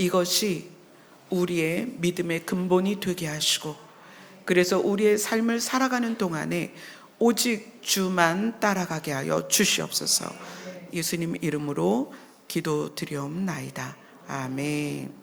이것이 우리의 믿음의 근본이 되게 하시고, 그래서 우리의 삶을 살아가는 동안에 오직 주만 따라가게 하여 주시옵소서. 예수님 이름으로 기도드리옵나이다. 아멘.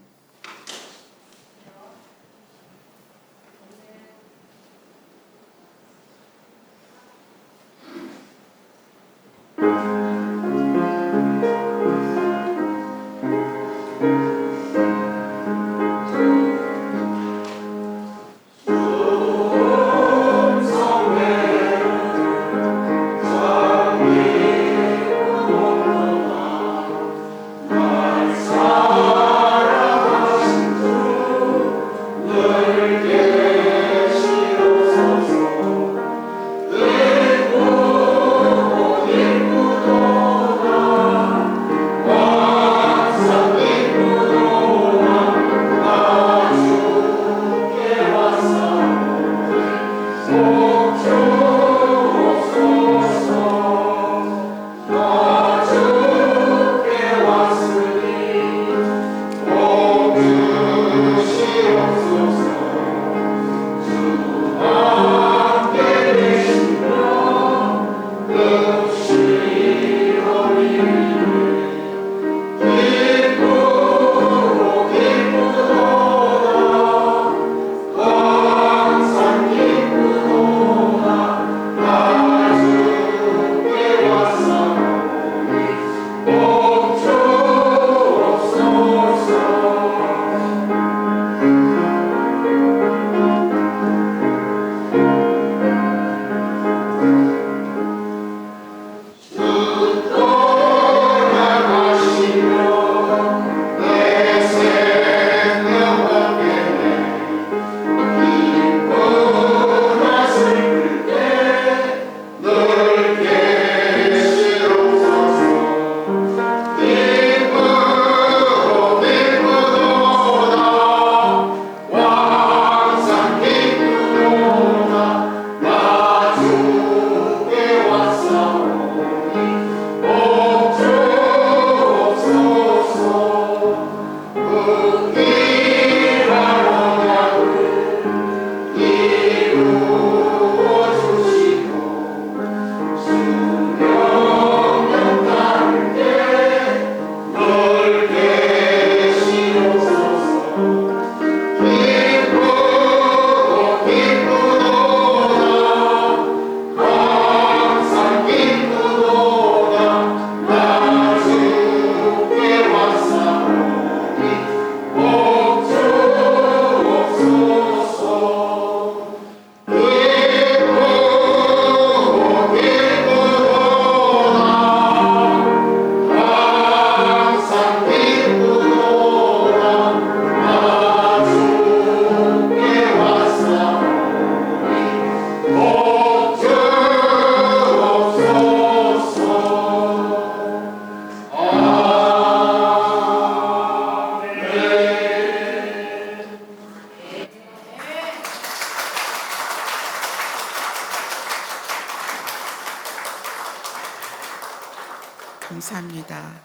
감사합니다.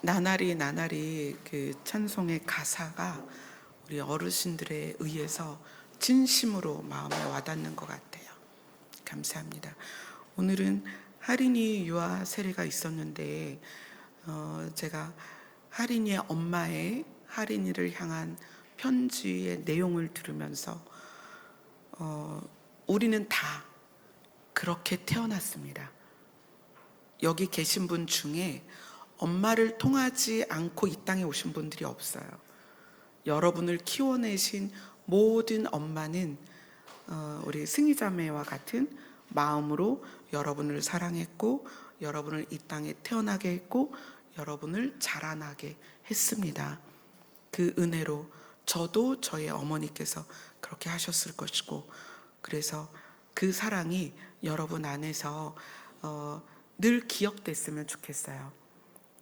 나날이 나날이 그 찬송의 가사가 우리 어르신들에 의해서 진심으로 마음에 와닿는 것 같아요. 감사합니다. 오늘은 하린이 유아 세례가 있었는데 제가 하린이의 엄마의 하린이를 향한 편지의 내용을 들으면서 우리는 다 그렇게 태어났습니다. 여기 계신 분 중에 엄마를 통하지 않고 이 땅에 오신 분들이 없어요. 여러분을 키워내신 모든 엄마는 우리 승희자매와 같은 마음으로 여러분을 사랑했고, 여러분을 이 땅에 태어나게 했고, 여러분을 자라나게 했습니다. 그 은혜로 저도 저의 어머니께서 그렇게 하셨을 것이고, 그래서 그 사랑이 여러분 안에서 늘 기억됐으면 좋겠어요.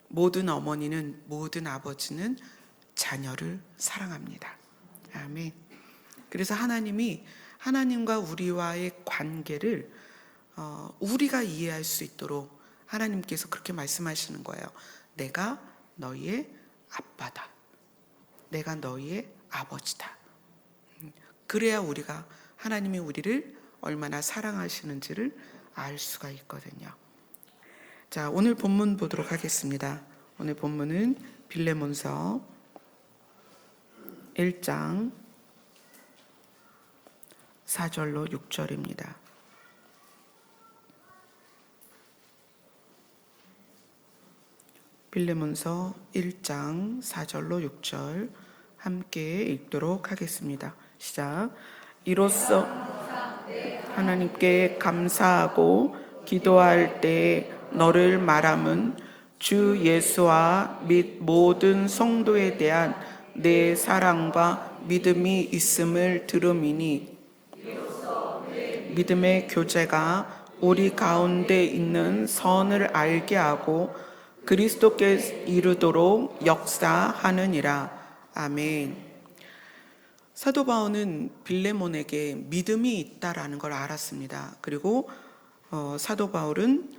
모든 어머니는, 모든 아버지는 자녀를 사랑합니다. 아멘. 그래서 하나님이 하나님과 우리와의 관계를 우리가 이해할 수 있도록 하나님께서 그렇게 말씀하시는 거예요. 내가 너희의 아빠다. 내가 너희의 아버지다. 그래야 우리가 하나님이 우리를 얼마나 사랑하시는지를 알 수가 있거든요. 자, 오늘 본문 보도록 하겠습니다. 오늘 본문은 빌레몬서 1장 4절로 6절입니다. 빌레몬서 1장 4절로 6절 함께 읽도록 하겠습니다. 시작. 이로써 하나님께 감사하고 기도할 때 너를 말함은 주 예수와 및 모든 성도에 대한 내 사랑과 믿음이 있음을 들음이니 믿음의 교제가 우리 가운데 있는 선을 알게 하고 그리스도께 이르도록 역사하느니라. 아멘. 사도 바울은 빌레몬에게 믿음이 있다라는 걸 알았습니다. 그리고 사도 바울은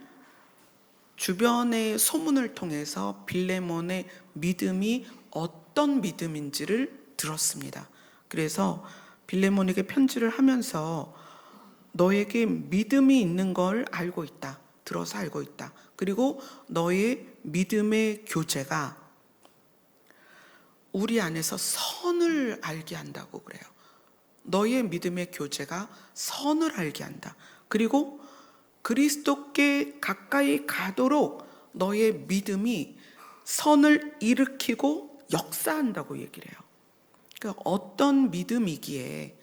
주변의 소문을 통해서 빌레몬의 믿음이 어떤 믿음인지를 들었습니다. 그래서 빌레몬에게 편지를 하면서 너에게 믿음이 있는 걸 알고 있다. 들어서 알고 있다. 그리고 너의 믿음의 교제가 우리 안에서 선을 알게 한다고 그래요. 너의 믿음의 교제가 선을 알게 한다. 그리고 그리스도께 가까이 가도록 너의 믿음이 선을 일으키고 역사한다고 얘기를 해요. 그러니까 어떤 믿음이기에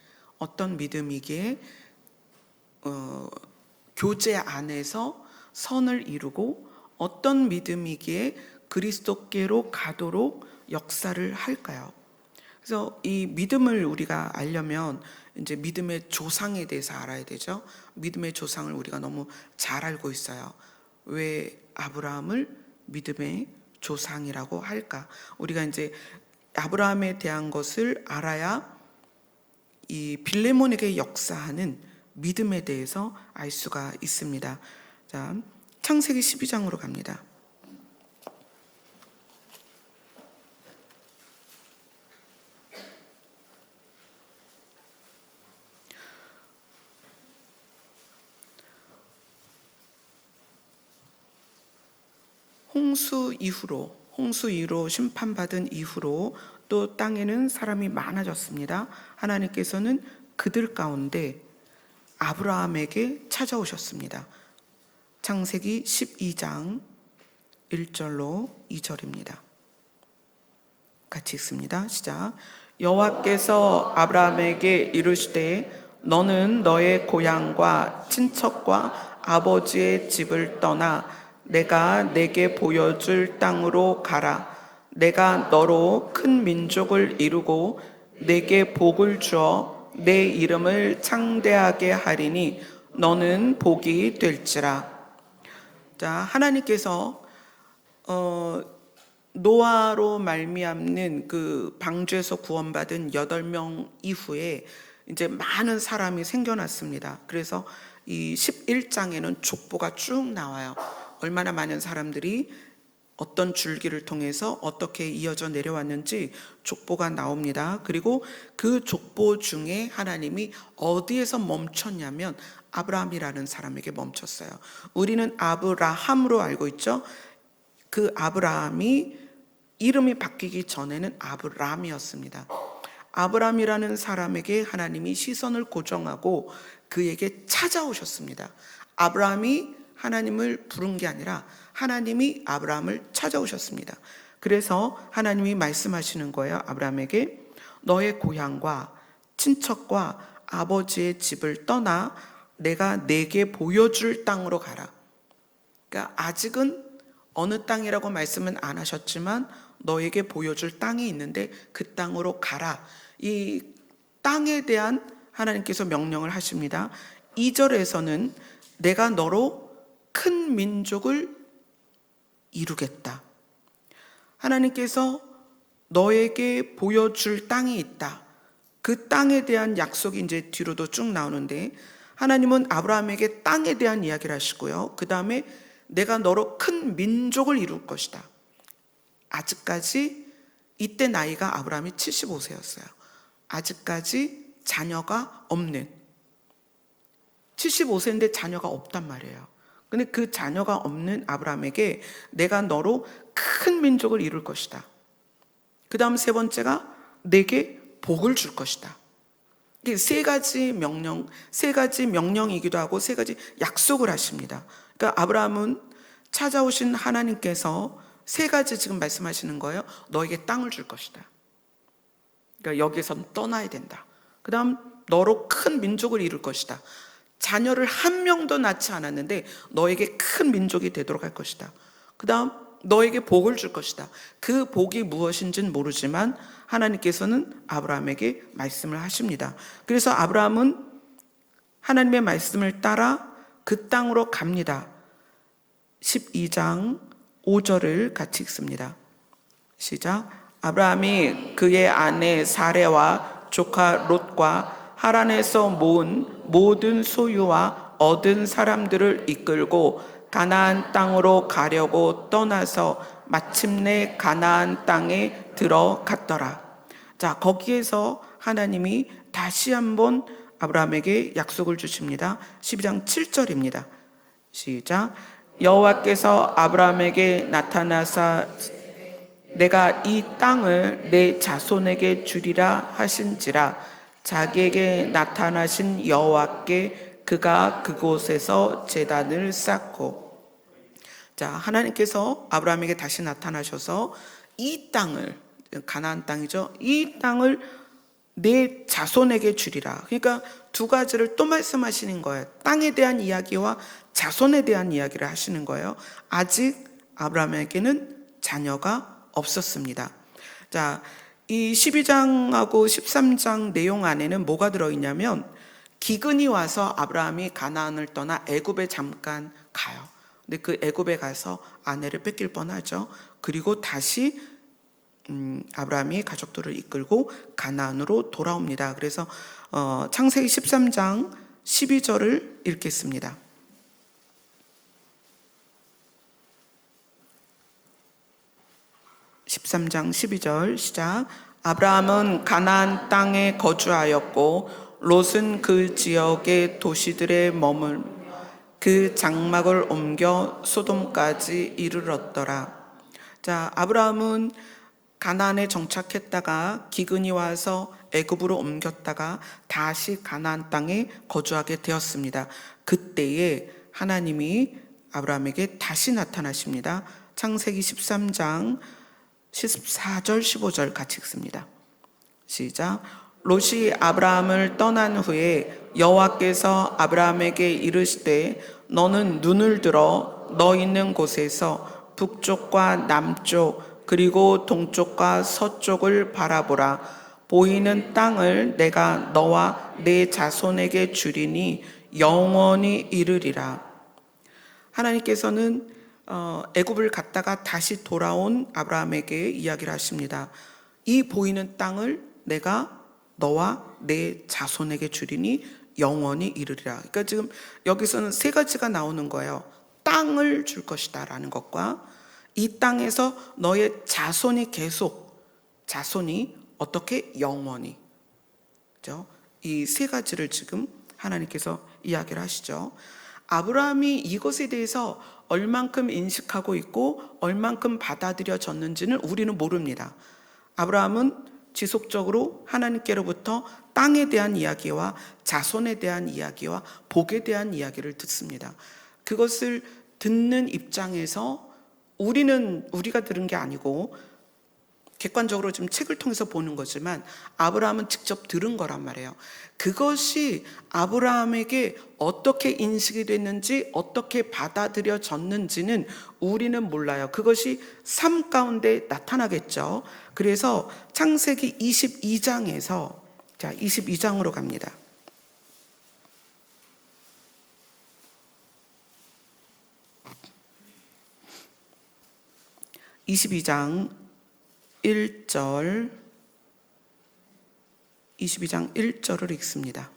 교제 안에서 선을 이루고 어떤 믿음이기에 그리스도께로 가도록 역사를 할까요? 그래서 이 믿음을 우리가 알려면 이제 믿음의 조상에 대해서 알아야 되죠. 믿음의 조상을 우리가 너무 잘 알고 있어요. 왜 아브라함을 믿음의 조상이라고 할까? 우리가 이제 아브라함에 대한 것을 알아야 이 빌레몬에게 역사하는 믿음에 대해서 알 수가 있습니다. 자, 창세기 12장으로 갑니다. 홍수 이후로 심판받은 이후로 또 땅에는 사람이 많아졌습니다. 하나님께서는 그들 가운데 아브라함에게 찾아오셨습니다. 창세기 12장 1절로 2절입니다. 같이 읽습니다. 시작. 여호와께서 아브라함에게 이르시되 너는 너의 고향과 친척과 아버지의 집을 떠나 내가 내게 보여줄 땅으로 가라. 내가 너로 큰 민족을 이루고 내게 복을 주어 내 이름을 창대하게 하리니 너는 복이 될지라. 자, 하나님께서 노아로 말미암는 그 방주에서 구원받은 8명 이후에 이제 많은 사람이 생겨났습니다. 그래서 이 11장에는 족보가 쭉 나와요. 얼마나 많은 사람들이 어떤 줄기를 통해서 어떻게 이어져 내려왔는지 족보가 나옵니다. 그리고 그 족보 중에 하나님이 어디에서 멈췄냐면 아브라함이라는 사람에게 멈췄어요. 우리는 아브라함으로 알고 있죠. 그 아브라함이 이름이 바뀌기 전에는 아브람이었습니다. 아브람이라는 사람에게 하나님이 시선을 고정하고 그에게 찾아오셨습니다. 아브람이 하나님을 부른 게 아니라 하나님이 아브라함을 찾아오셨습니다. 그래서 하나님이 말씀하시는 거예요. 아브라함에게 너의 고향과 친척과 아버지의 집을 떠나 내가 내게 보여줄 땅으로 가라. 그러니까 아직은 어느 땅이라고 말씀은 안 하셨지만 너에게 보여줄 땅이 있는데 그 땅으로 가라. 이 땅에 대한 하나님께서 명령을 하십니다. 2절에서는 내가 너로 큰 민족을 이루겠다. 하나님께서 너에게 보여줄 땅이 있다. 그 땅에 대한 약속이 이제 뒤로도 쭉 나오는데 하나님은 아브라함에게 땅에 대한 이야기를 하시고요. 그 다음에 내가 너로 큰 민족을 이룰 것이다. 아직까지 이때 나이가 아브라함이 75세였어요. 아직까지 자녀가 없는, 75세인데 자녀가 없단 말이에요. 근데 그 자녀가 없는 아브라함에게 내가 너로 큰 민족을 이룰 것이다. 그 다음 세 번째가 내게 복을 줄 것이다. 이게 세 가지 명령이기도 하고 세 가지 약속을 하십니다. 그러니까 아브라함은 찾아오신 하나님께서 세 가지 지금 말씀하시는 거예요. 너에게 땅을 줄 것이다. 그러니까 여기에선 떠나야 된다. 그 다음 너로 큰 민족을 이룰 것이다. 자녀를 한 명도 낳지 않았는데 너에게 큰 민족이 되도록 할 것이다. 그 다음 너에게 복을 줄 것이다. 그 복이 무엇인지는 모르지만 하나님께서는 아브라함에게 말씀을 하십니다. 그래서 아브라함은 하나님의 말씀을 따라 그 땅으로 갑니다. 12장 5절을 같이 읽습니다. 시작. 아브라함이 그의 아내 사레와 조카 롯과 하란에서 모은 모든 소유와 얻은 사람들을 이끌고 가나안 땅으로 가려고 떠나서 마침내 가나안 땅에 들어갔더라. 자, 거기에서 하나님이 다시 한번 아브라함에게 약속을 주십니다. 12장 7절입니다. 시작. 여호와께서 아브라함에게 나타나사 내가 이 땅을 내 자손에게 주리라 하신지라. 자기에게 나타나신 여호와께 그가 그곳에서 제단을 쌓고. 자, 하나님께서 아브라함에게 다시 나타나셔서 이 땅을, 가나안 땅이죠, 이 땅을 내 자손에게 주리라. 그러니까 두 가지를 또 말씀하시는 거예요. 땅에 대한 이야기와 자손에 대한 이야기를 하시는 거예요. 아직 아브라함에게는 자녀가 없었습니다. 자, 이 12장하고 13장 내용 안에는 뭐가 들어있냐면, 기근이 와서 아브라함이 가나안을 떠나 애굽에 잠깐 가요. 근데 그 애굽에 가서 아내를 뺏길 뻔하죠. 그리고 다시 아브라함이 가족들을 이끌고 가나안으로 돌아옵니다. 그래서 창세기 13장 12절을 읽겠습니다. 13장 12절 시작. 아브라함은 가나안 땅에 거주하였고 롯은 그 지역의 도시들에 머물 그 장막을 옮겨 소돔까지 이르렀더라. 자, 아브라함은 가나안에 정착했다가 기근이 와서 애굽으로 옮겼다가 다시 가나안 땅에 거주하게 되었습니다. 그때에 하나님이 아브라함에게 다시 나타나십니다. 창세기 13장 14절 15절 같이 읽습니다. 시작. 롯이 아브라함을 떠난 후에 여호와께서 아브라함에게 이르시되 너는 눈을 들어 너 있는 곳에서 북쪽과 남쪽 그리고 동쪽과 서쪽을 바라보라. 보이는 땅을 내가 너와 내 자손에게 주리니 영원히 이르리라. 하나님께서는 애굽을 갔다가 다시 돌아온 아브라함에게 이야기를 하십니다. 이 보이는 땅을 내가 너와 내 자손에게 주리니 영원히 이르리라. 그러니까 지금 여기서는 세 가지가 나오는 거예요. 땅을 줄 것이다 라는 것과 이 땅에서 너의 자손이 자손이 어떻게 영원히, 그렇죠? 이 세 가지를 지금 하나님께서 이야기를 하시죠. 아브라함이 이것에 대해서 얼만큼 인식하고 있고 얼만큼 받아들여졌는지는 우리는 모릅니다. 아브라함은 지속적으로 하나님께로부터 땅에 대한 이야기와 자손에 대한 이야기와 복에 대한 이야기를 듣습니다. 그것을 듣는 입장에서 우리가 들은 게 아니고 객관적으로 지금 책을 통해서 보는 거지만 아브라함은 직접 들은 거란 말이에요. 그것이 아브라함에게 어떻게 인식이 됐는지 어떻게 받아들여졌는지는 우리는 몰라요. 그것이 삶 가운데 나타나겠죠. 그래서 창세기 22장에서 22장으로 갑니다. 22장 1절 22장 1절을 읽습니다.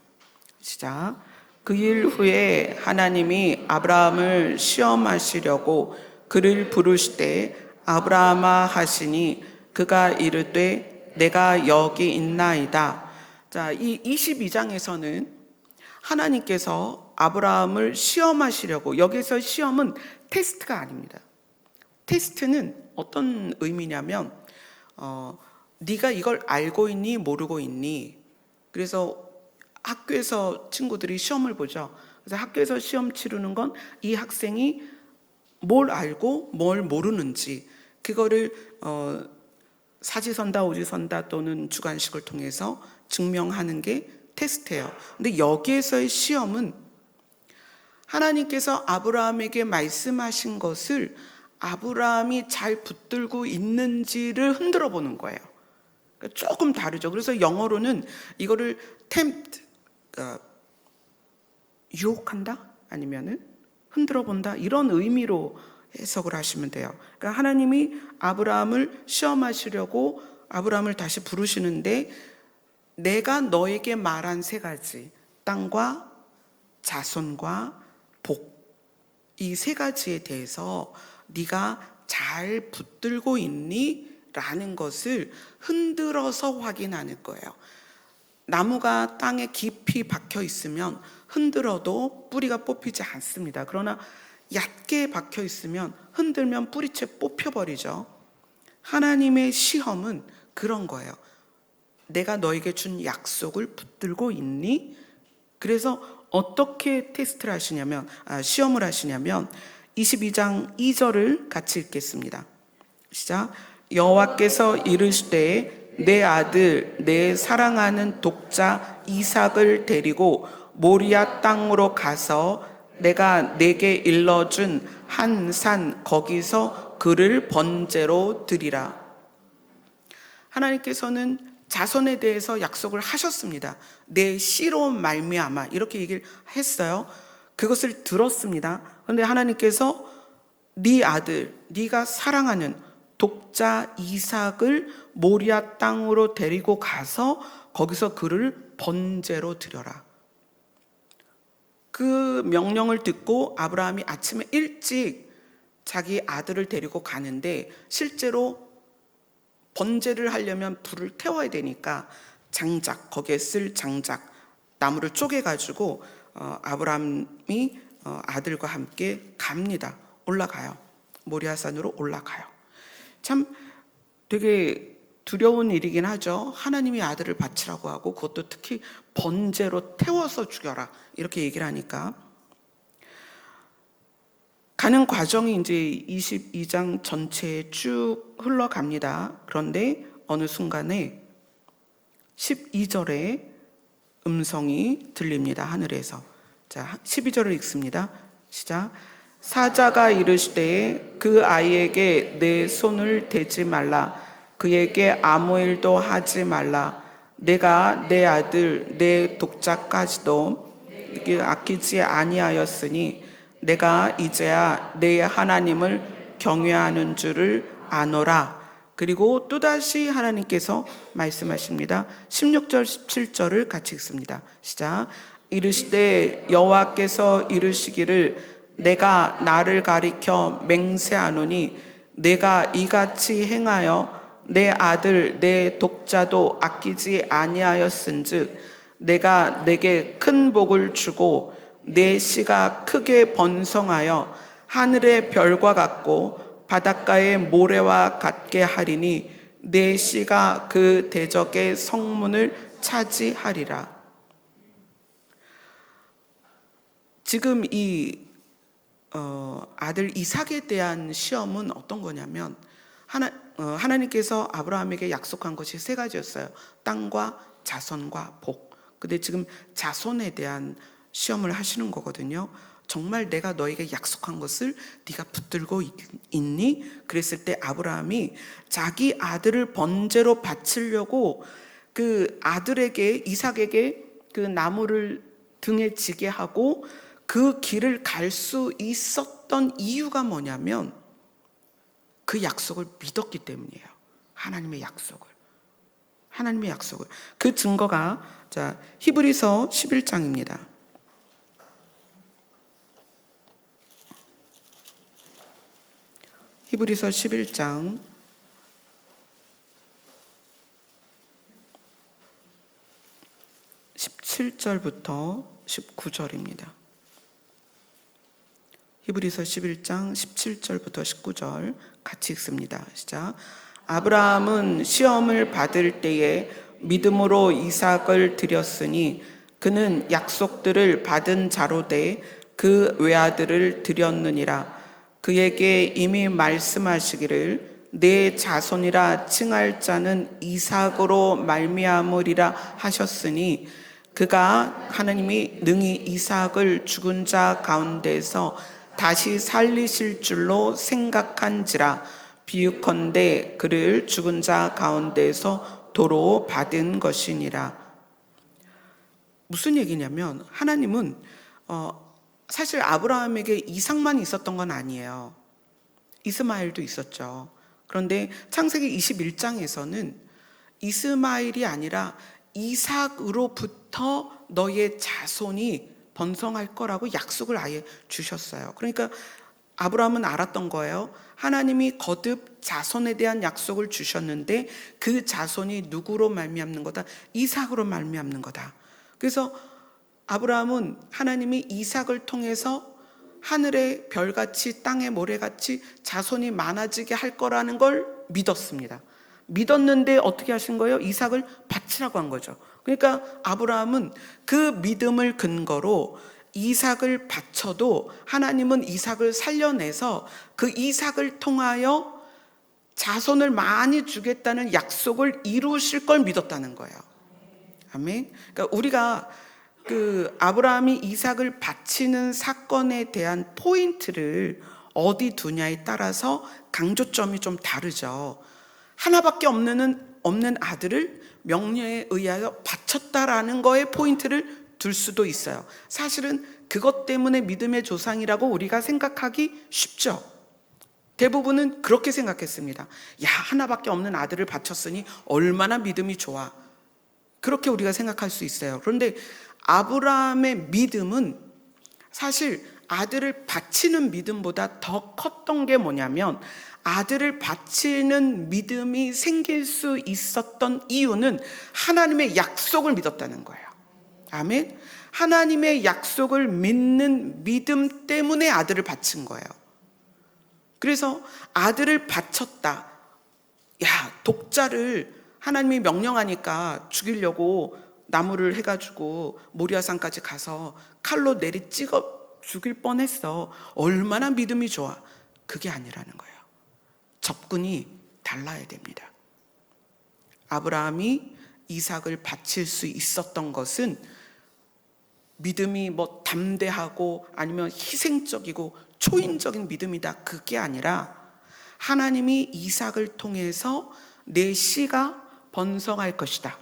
시작. 그 일 후에 하나님이 아브라함을 시험하시려고 그를 부르시되 아브라함아 하시니 그가 이르되 내가 여기 있나이다. 자, 이 22장에서는 하나님께서 아브라함을 시험하시려고, 여기서 시험은 테스트가 아닙니다. 테스트는 어떤 의미냐면 네가 이걸 알고 있니 모르고 있니. 그래서 학교에서 친구들이 시험을 보죠. 그래서 학교에서 시험 치르는 건 이 학생이 뭘 알고 뭘 모르는지, 그거를 사지선다 오지선다 또는 주관식을 통해서 증명하는 게 테스트예요. 근데 여기에서의 시험은 하나님께서 아브라함에게 말씀하신 것을 아브라함이 잘 붙들고 있는지를 흔들어 보는 거예요. 그러니까 조금 다르죠. 그래서 영어로는 이거를 tempt, 그러니까 유혹한다? 아니면은 흔들어 본다? 이런 의미로 해석을 하시면 돼요. 그러니까 하나님이 아브라함을 시험하시려고 아브라함을 다시 부르시는데, 내가 너에게 말한 세 가지, 땅과 자손과 복, 이 세 가지에 대해서 네가 잘 붙들고 있니? 라는 것을 흔들어서 확인하는 거예요. 나무가 땅에 깊이 박혀 있으면 흔들어도 뿌리가 뽑히지 않습니다. 그러나 얕게 박혀 있으면 흔들면 뿌리채 뽑혀버리죠. 하나님의 시험은 그런 거예요. 내가 너에게 준 약속을 붙들고 있니? 그래서 어떻게 테스트를 하시냐면, 시험을 하시냐면 22장 2절을 같이 읽겠습니다. 시작. 여호와께서 이르시되 내 아들 내 사랑하는 독자 이삭을 데리고 모리아 땅으로 가서 내가 내게 일러준 한 산 거기서 그를 번제로 드리라. 하나님께서는 자손에 대해서 약속을 하셨습니다. 내 씨로 말미암아 이렇게 얘기를 했어요. 그것을 들었습니다. 그런데 하나님께서 네 아들, 네가 사랑하는 독자 이삭을 모리아 땅으로 데리고 가서 거기서 그를 번제로 드려라. 그 명령을 듣고 아브라함이 아침에 일찍 자기 아들을 데리고 가는데, 실제로 번제를 하려면 불을 태워야 되니까 장작, 거기에 쓸 장작, 나무를 쪼개가지고 아브라함이 아들과 함께 갑니다. 올라가요. 모리아산으로 올라가요. 참 되게 두려운 일이긴 하죠. 하나님이 아들을 바치라고 하고 그것도 특히 번제로 태워서 죽여라 이렇게 얘기를 하니까. 가는 과정이 이제 22장 전체에 쭉 흘러갑니다. 그런데 어느 순간에 12절에 음성이 들립니다. 하늘에서. 자, 12절을 읽습니다. 시작. 사자가 이르시되 그 아이에게 내 손을 대지 말라. 그에게 아무 일도 하지 말라. 내가 내 아들 내 독자까지도 아끼지 아니하였으니 내가 이제야 내 하나님을 경외하는 줄을 아노라. 그리고 또다시 하나님께서 말씀하십니다. 16절 17절을 같이 읽습니다. 시작. 이르시되 여호와께서 이르시기를 내가 나를 가리켜 맹세하노니 내가 이같이 행하여 내 아들 내 독자도 아끼지 아니하였은즉 내가 내게 큰 복을 주고 내 씨가 크게 번성하여 하늘의 별과 같고 바닷가의 모래와 같게 하리니 내 씨가 그 대적의 성문을 차지하리라. 지금 이 아들 이삭에 대한 시험은 어떤 거냐면, 하나님께서 아브라함에게 약속한 것이 세 가지였어요. 땅과 자손과 복. 근데 지금 자손에 대한 시험을 하시는 거거든요. 정말 내가 너에게 약속한 것을 네가 붙들고 있니? 그랬을 때 아브라함이 자기 아들을 번제로 바치려고 그 아들에게, 이삭에게 그 나무를 등에 지게 하고 그 길을 갈 수 있었던 이유가 뭐냐면 그 약속을 믿었기 때문이에요. 하나님의 약속을. 하나님의 약속을. 그 증거가 자, 히브리서 11장입니다. 히브리서 11장 17절부터 19절입니다. 히브리서 11장 17절부터 19절 같이 읽습니다. 시작. 아브라함은 시험을 받을 때에 믿음으로 이삭을 드렸으니 그는 약속들을 받은 자로 돼 그 외아들을 드렸느니라. 그에게 이미 말씀하시기를 내 자손이라 칭할 자는 이삭으로 말미암으리라 하셨으니 그가 하나님이 능히 이삭을 죽은 자 가운데서 다시 살리실 줄로 생각한지라. 비유컨대 그를 죽은 자 가운데서 도로 받은 것이니라. 무슨 얘기냐면 하나님은 사실 아브라함에게 이삭만 있었던 건 아니에요. 이스마엘도 있었죠. 그런데 창세기 21장에서는 이스마엘이 아니라 이삭으로부터 너의 자손이 번성할 거라고 약속을 아예 주셨어요. 그러니까 아브라함은 알았던 거예요. 하나님이 거듭 자손에 대한 약속을 주셨는데 그 자손이 누구로 말미암는 거다? 이삭으로 말미암는 거다. 그래서 아브라함은 하나님이 이삭을 통해서 하늘의 별같이 땅의 모래같이 자손이 많아지게 할 거라는 걸 믿었습니다. 믿었는데 어떻게 하신 거예요? 이삭을 바치라고 한 거죠. 그러니까 아브라함은 그 믿음을 근거로 이삭을 바쳐도 하나님은 이삭을 살려내서 그 이삭을 통하여 자손을 많이 주겠다는 약속을 이루실 걸 믿었다는 거예요. 아멘. 그러니까 우리가 그 아브라함이 이삭을 바치는 사건에 대한 포인트를 어디 두냐에 따라서 강조점이 좀 다르죠. 하나밖에 없는 아들을 명령에 의하여 바쳤다라는 거에 포인트를 둘 수도 있어요. 사실은 그것 때문에 믿음의 조상이라고 우리가 생각하기 쉽죠. 대부분은 그렇게 생각했습니다. 야, 하나밖에 없는 아들을 바쳤으니 얼마나 믿음이 좋아. 그렇게 우리가 생각할 수 있어요. 그런데 아브라함의 믿음은 사실 아들을 바치는 믿음보다 더 컸던 게 뭐냐면 아들을 바치는 믿음이 생길 수 있었던 이유는 하나님의 약속을 믿었다는 거예요. 아멘. 하나님의 약속을 믿는 믿음 때문에 아들을 바친 거예요. 그래서 아들을 바쳤다. 야, 독자를 하나님이 명령하니까 죽이려고 나무를 해가지고 모리아산까지 가서 칼로 내리 찍어 죽일 뻔했어. 얼마나 믿음이 좋아. 그게 아니라는 거예요. 접근이 달라야 됩니다. 아브라함이 이삭을 바칠 수 있었던 것은 믿음이 뭐 담대하고 아니면 희생적이고 초인적인 믿음이다. 그게 아니라 하나님이 이삭을 통해서 내 씨가 번성할 것이다.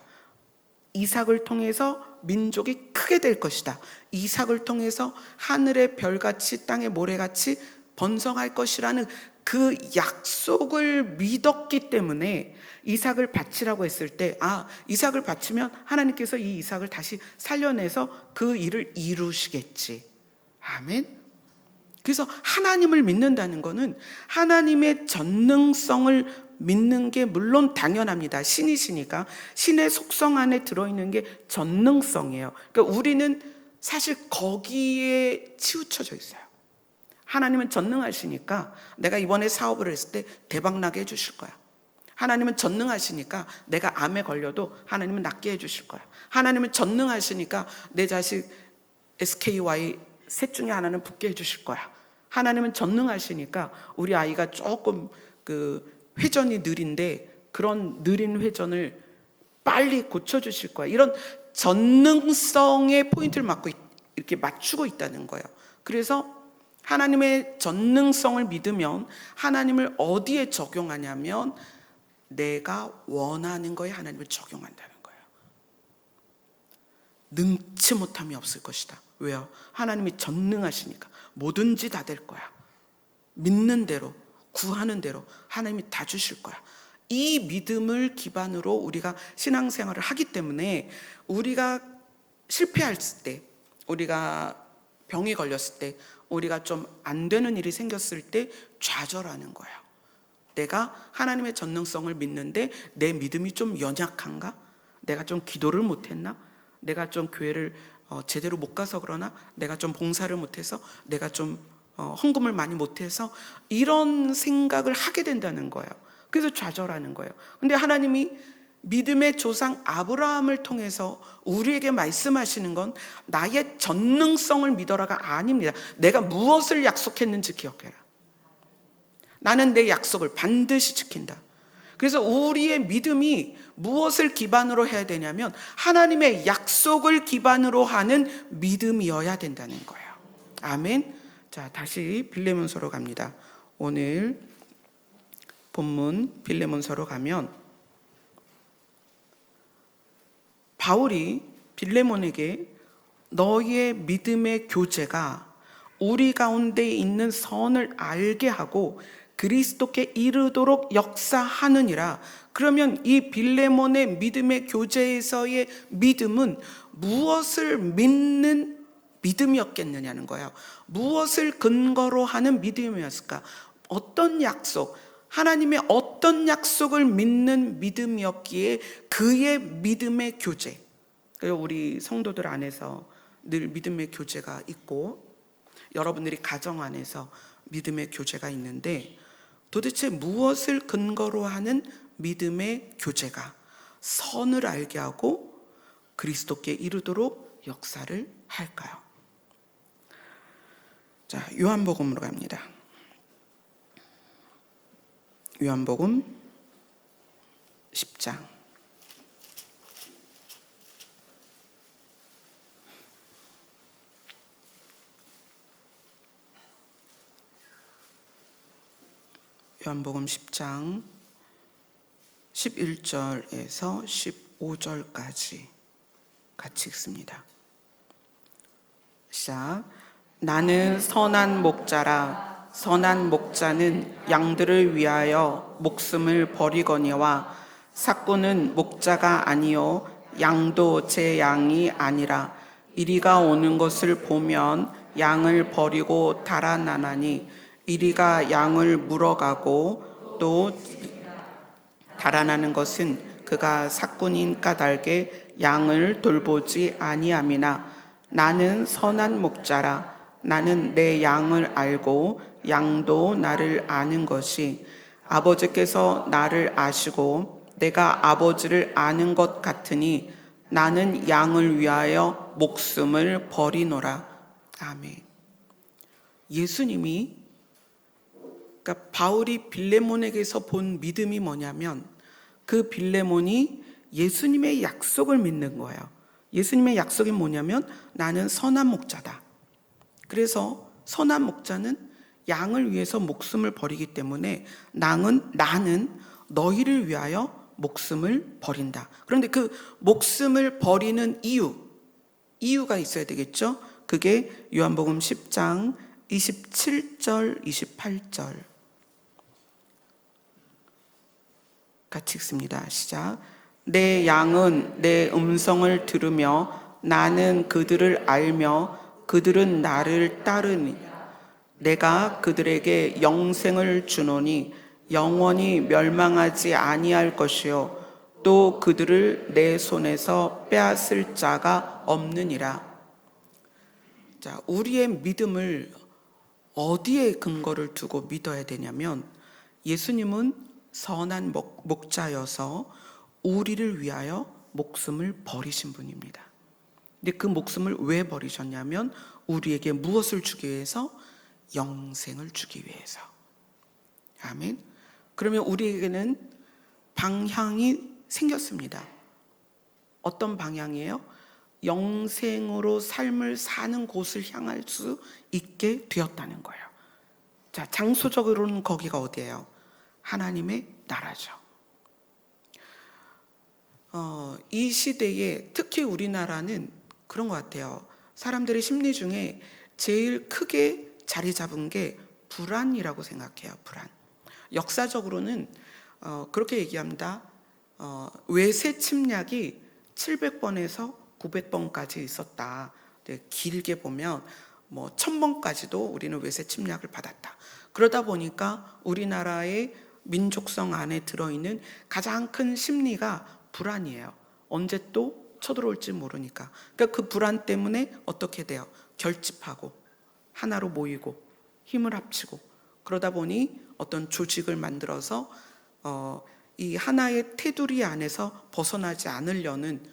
이삭을 통해서 민족이 크게 될 것이다. 이삭을 통해서 하늘의 별같이 땅의 모래같이 번성할 것이라는 그 약속을 믿었기 때문에 이삭을 바치라고 했을 때 이삭을 바치면 하나님께서 이 이삭을 다시 살려내서 그 일을 이루시겠지. 아멘. 그래서 하나님을 믿는다는 것은 하나님의 전능성을 믿는 게 물론 당연합니다. 신이시니까 신의 속성 안에 들어있는 게 전능성이에요. 그러니까 우리는 사실 거기에 치우쳐져 있어요. 하나님은 전능하시니까 내가 이번에 사업을 했을 때 대박나게 해주실 거야. 하나님은 전능하시니까 내가 암에 걸려도 하나님은 낫게 해주실 거야. 하나님은 전능하시니까 내 자식 SKY 셋 중에 하나는 붙게 해주실 거야. 하나님은 전능하시니까 우리 아이가 조금 회전이 느린데 그런 느린 회전을 빨리 고쳐주실 거야. 이런 전능성의 포인트를 이렇게 맞추고 있다는 거예요. 그래서 하나님의 전능성을 믿으면 하나님을 어디에 적용하냐면 내가 원하는 거에 하나님을 적용한다는 거예요. 능치 못함이 없을 것이다. 왜요? 하나님이 전능하시니까 뭐든지 다 될 거야. 믿는 대로, 구하는 대로 하나님이 다 주실 거야. 이 믿음을 기반으로 우리가 신앙생활을 하기 때문에 우리가 실패했을 때, 우리가 병이 걸렸을 때, 우리가 좀 안 되는 일이 생겼을 때 좌절하는 거예요. 내가 하나님의 전능성을 믿는데 내 믿음이 좀 연약한가? 내가 좀 기도를 못했나? 내가 좀 교회를 제대로 못 가서 그러나, 내가 좀 봉사를 못해서, 내가 좀 헌금을 많이 못해서, 이런 생각을 하게 된다는 거예요. 그래서 좌절하는 거예요. 근데 하나님이 믿음의 조상 아브라함을 통해서 우리에게 말씀하시는 건 나의 전능성을 믿어라가 아닙니다. 내가 무엇을 약속했는지 기억해라. 나는 내 약속을 반드시 지킨다. 그래서 우리의 믿음이 무엇을 기반으로 해야 되냐면 하나님의 약속을 기반으로 하는 믿음이어야 된다는 거예요. 아멘. 자, 다시 빌레몬서로 갑니다. 오늘 본문 빌레몬서로 가면 바울이 빌레몬에게 너희의 믿음의 교제가 우리 가운데 있는 선을 알게 하고 그리스도께 이르도록 역사하느니라. 그러면 이 빌레몬의 믿음의 교제에서의 믿음은 무엇을 믿는 믿음이었겠느냐는 거예요. 무엇을 근거로 하는 믿음이었을까? 어떤 약속, 하나님의 어떤 약속을 믿는 믿음이었기에 그의 믿음의 교제. 우리 성도들 안에서 늘 믿음의 교제가 있고 여러분들이 가정 안에서 믿음의 교제가 있는데 도대체 무엇을 근거로 하는 믿음의 교제가 선을 알게 하고 그리스도께 이르도록 역사를 할까요? 자, 요한복음으로 갑니다. 요한복음 10장. 요한복음 10장 11절에서 15절까지 같이 읽습니다. 시작. 나는 선한 목자라. 선한 목자는 양들을 위하여 목숨을 버리거니와 삭구는 목자가 아니요 양도 제 양이 아니라 이리가 오는 것을 보면 양을 버리고 달아나나니 이리가 양을 물어가고 또 달아나는 것은 그가 삭군인 까닭에 양을 돌보지 아니함이나 나는 선한 목자라. 나는 내 양을 알고 양도 나를 아는 것이 아버지께서 나를 아시고 내가 아버지를 아는 것 같으니 나는 양을 위하여 목숨을 버리노라. 아멘. 예수님이, 그러니까 바울이 빌레몬에게서 본 믿음이 뭐냐면 그 빌레몬이 예수님의 약속을 믿는 거예요. 예수님의 약속이 뭐냐면 나는 선한 목자다. 그래서 선한 목자는 양을 위해서 목숨을 버리기 때문에 나는 너희를 위하여 목숨을 버린다. 그런데 그 목숨을 버리는 이유가 있어야 되겠죠? 그게 요한복음 10장 27절, 28절 같이 읽습니다. 시작. 내 양은 내 음성을 들으며 나는 그들을 알며 그들은 나를 따르니 내가 그들에게 영생을 주노니 영원히 멸망하지 아니할 것이요 또 그들을 내 손에서 빼앗을 자가 없느니라. 자, 우리의 믿음을 어디에 근거를 두고 믿어야 되냐면 예수님은 선한 목자여서 우리를 위하여 목숨을 버리신 분입니다. 근데 그 목숨을 왜 버리셨냐면 우리에게 무엇을 주기 위해서? 영생을 주기 위해서. 아멘. 그러면 우리에게는 방향이 생겼습니다. 어떤 방향이에요? 영생으로 삶을 사는 곳을 향할 수 있게 되었다는 거예요. 자, 장소적으로는 거기가 어디예요? 하나님의 나라죠. 이 시대에 특히 우리나라는 그런 것 같아요. 사람들의 심리 중에 제일 크게 자리 잡은 게 불안이라고 생각해요. 불안. 역사적으로는 그렇게 얘기합니다. 외세 침략이 700번에서 900번까지 있었다. 길게 보면 1000번까지도 우리는 외세 침략을 받았다. 그러다 보니까 우리나라의 민족성 안에 들어있는 가장 큰 심리가 불안이에요. 언제 또 쳐들어올지 모르니까. 그러니까 그 불안 때문에 어떻게 돼요? 결집하고 하나로 모이고 힘을 합치고 그러다 보니 어떤 조직을 만들어서 이 하나의 테두리 안에서 벗어나지 않으려는,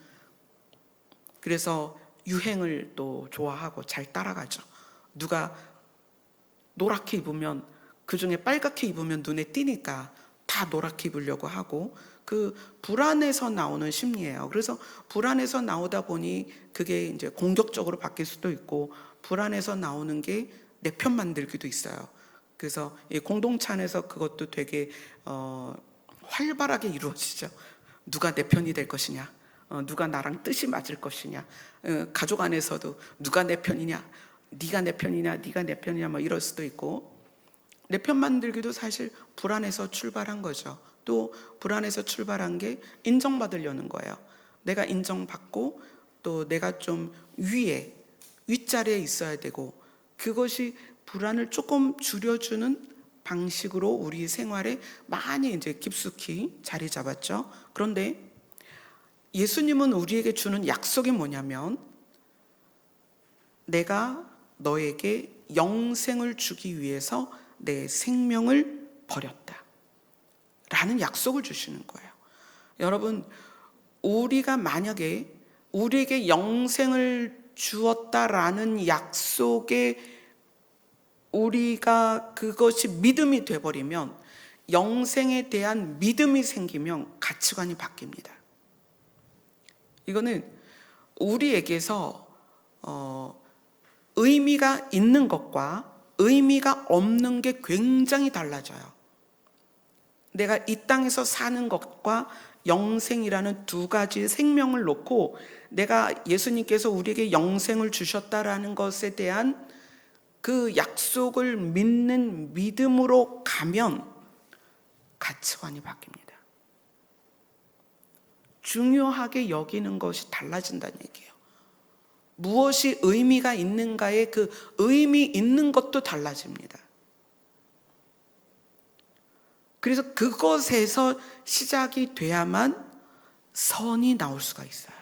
그래서 유행을 또 좋아하고 잘 따라가죠. 누가 노랗게 입으면 그 중에 빨갛게 입으면 눈에 띄니까 다 노랗게 입으려고 하고, 그 불안에서 나오는 심리예요. 그래서 불안에서 나오다 보니 그게 이제 공격적으로 바뀔 수도 있고, 불안에서 나오는 게 내 편 만들기도 있어요. 그래서 이 공동체 안에서 그것도 되게 활발하게 이루어지죠. 누가 내 편이 될 것이냐, 누가 나랑 뜻이 맞을 것이냐, 가족 안에서도 누가 내 편이냐, 네가 내 편이냐, 네가 내 편이냐, 뭐 이럴 수도 있고, 내 편 만들기도 사실 불안에서 출발한 거죠. 또 불안에서 출발한 게 인정받으려는 거예요. 내가 인정받고 또 내가 좀 윗자리에 있어야 되고, 그것이 불안을 조금 줄여주는 방식으로 우리 생활에 많이 이제 깊숙이 자리 잡았죠. 그런데 예수님은 우리에게 주는 약속이 뭐냐면, 내가 너에게 영생을 주기 위해서 내 생명을 버렸다 라는 약속을 주시는 거예요. 여러분, 우리가 만약에 우리에게 영생을 주었다라는 약속에 우리가 그것이 믿음이 돼버리면, 영생에 대한 믿음이 생기면 가치관이 바뀝니다. 이거는 우리에게서 의미가 있는 것과 의미가 없는 게 굉장히 달라져요. 내가 이 땅에서 사는 것과 영생이라는 두 가지 생명을 놓고, 내가 예수님께서 우리에게 영생을 주셨다라는 것에 대한 그 약속을 믿는 믿음으로 가면 가치관이 바뀝니다. 중요하게 여기는 것이 달라진다는 얘기예요. 무엇이 의미가 있는가의 그 의미 있는 것도 달라집니다. 그래서 그것에서 시작이 돼야만 선이 나올 수가 있어요.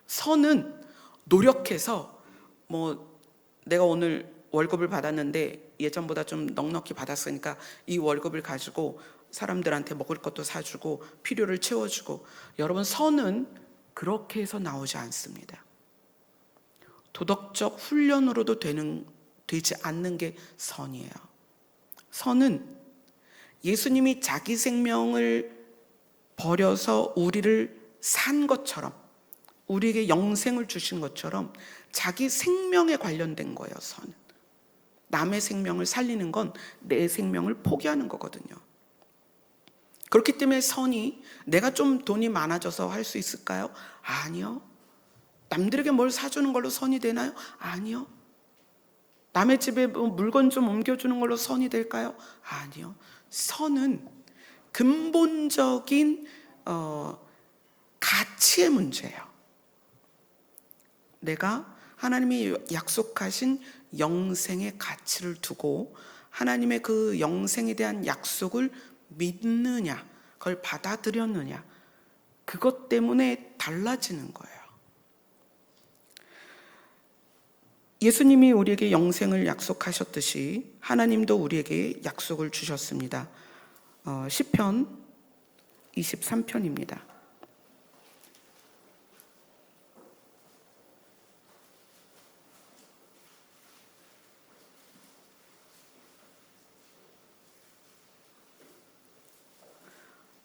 선은 노력해서, 내가 오늘 월급을 받았는데 예전보다 좀 넉넉히 받았으니까 이 월급을 가지고 사람들한테 먹을 것도 사주고 필요를 채워주고, 여러분, 선은 그렇게 해서 나오지 않습니다. 도덕적 훈련으로도 되지 않는 게 선이에요. 선은 예수님이 자기 생명을 버려서 우리를 산 것처럼, 우리에게 영생을 주신 것처럼 자기 생명에 관련된 거예요. 선은 남의 생명을 살리는 건 내 생명을 포기하는 거거든요. 그렇기 때문에 선이, 내가 좀 돈이 많아져서 할 수 있을까요? 아니요. 남들에게 뭘 사주는 걸로 선이 되나요? 아니요. 남의 집에 물건 좀 옮겨주는 걸로 선이 될까요? 아니요. 선은 근본적인 가치의 문제예요. 내가 하나님이 약속하신 영생의 가치를 두고 하나님의 그 영생에 대한 약속을 믿느냐, 그걸 받아들였느냐, 그것 때문에 달라지는 거예요. 예수님이 우리에게 영생을 약속하셨듯이 하나님도 우리에게 약속을 주셨습니다. 시편 23편입니다.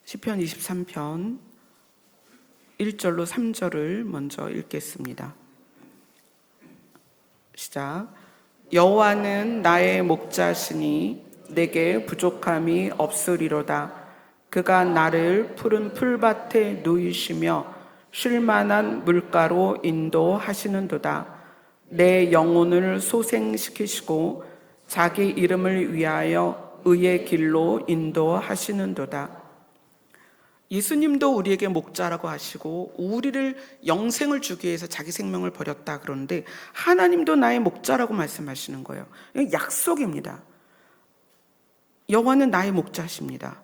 시편 23편 1절로 3절을 먼저 읽겠습니다. 시작. 여호와는 나의 목자시니 내게 부족함이 없으리로다. 그가 나를 푸른 풀밭에 누이시며 쉴만한 물가로 인도하시는도다. 내 영혼을 소생시키시고 자기 이름을 위하여 의의 길로 인도하시는도다. 예수님도 우리에게 목자라고 하시고 우리를 영생을 주기 위해서 자기 생명을 버렸다 그러는데, 하나님도 나의 목자라고 말씀하시는 거예요. 약속입니다. 여호와는 나의 목자십니다.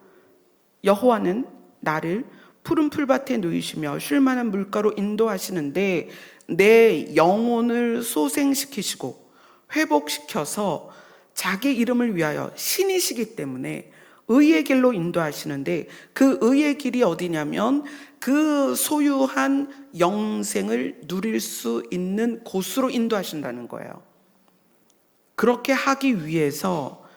여호와는 나를 푸른 풀밭에 누이시며 쉴만한 물가로 인도하시는데 내 영혼을 소생시키시고 회복시켜서 자기 이름을 위하여 신이시기 때문에 의의 길로 인도하시는데, 그 의의 길이 어디냐면 그 소유한 영생을 누릴 수 있는 곳으로 인도하신다는 거예요. 그렇게 하기 위해서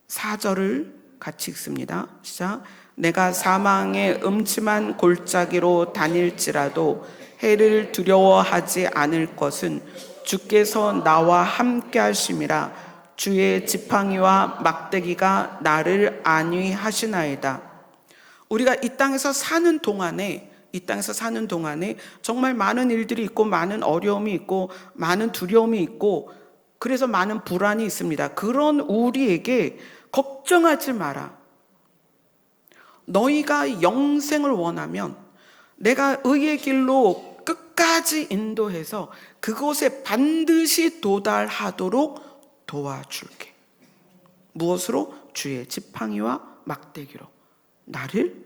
4절을 같이 읽습니다. 시작. 내가 사망의 음침한 골짜기로 다닐지라도 해를 두려워하지 않을 것은 주께서 나와 함께 하심이라. 주의 지팡이와 막대기가 나를 안위하시나이다. 우리가 이 땅에서 사는 동안에 정말 많은 일들이 있고 많은 어려움이 있고 많은 두려움이 있고 그래서 많은 불안이 있습니다. 그런 우리에게 걱정하지 마라. 너희가 영생을 원하면 내가 의의 길로 끝까지 인도해서 그곳에 반드시 도달하도록 도와줄게. 무엇으로? 주의 지팡이와 막대기로 나를